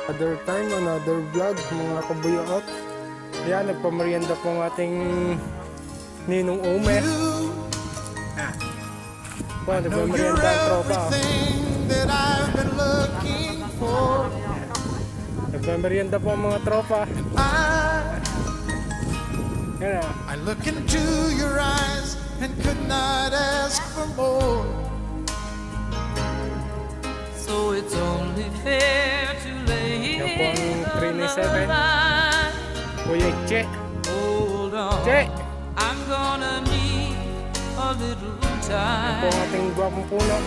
Another time, another vlog, mga kabuyot. Ayan, nagpamerienda po ang ating Ninong Omer. Po, nagpamerienda ang tropa. Nagpamerienda po ang mga tropa. Yan ah. I look into your eyes and could not ask for more. So it's only fair to lay Yan po ang the 397. line. Kuya Che. Hold on, Che! I'm gonna need a little Yan po ang time. ating gwapong puno.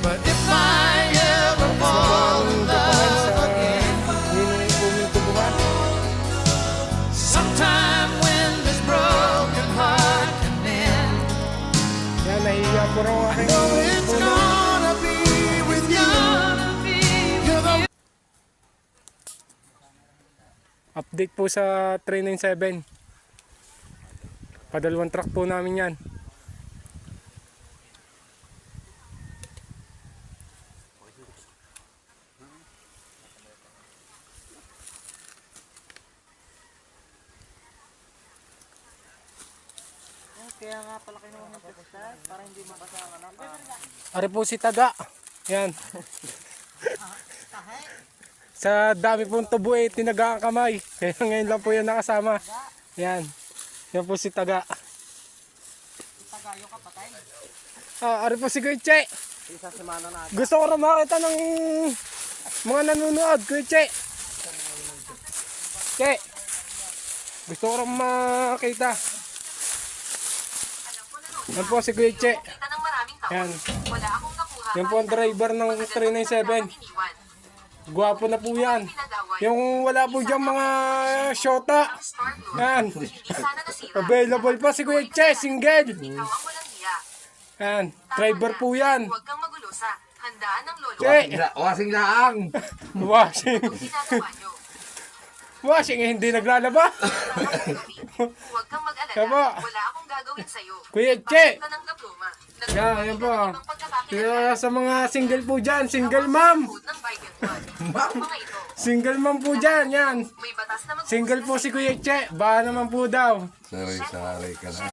But if I ever fall in love again, Ninong Uming Tubuhan. sometime when this broken heart can mend, Yan, nahihiya po raw ang aking oh, it's puno. gonna be with you. You're the Update po sa 397. Padalawang truck po namin yan. Kaya nga pala kinuha ng pesta para hindi makasama na pa. Ari po si Taga. Yan. Sa dami pong tubo eh, tinaga ang kamay. Kaya ngayon lang po yan nakasama. Yan. Yan po si Taga. Tagayo ka patay. Ari po si Kuya Che. Gusto ko rin makita ng mga nanonood, Kuya Che. Che. Gusto ko rin makita. Yan po si Kuya Che. Yan. Yan po ang driver ng 397. Gwapo na po yan. Yung wala po dyan mga shota. Yan. Available pa si Kuya Che, single. Yan. Driver po yan. Huwag kang magulo sa handaan ng lolo. Che. Wasing laang. Washing. Kung ginagawa nyo. Washing eh, hindi naglalaba. Huwag kang mag-alala. Tama. Wala akong gagawin sa'yo. Kuya Che. Ka ng diploma. Yan, yan po. Ibang pagkakakilanlan Kaya sa mga single po dyan, single mom. ng Biden one. Ang mga ito, Single mom po dyan, yan. may batas na Single po si Kuya Che. Baka naman po daw. Sorry ka na.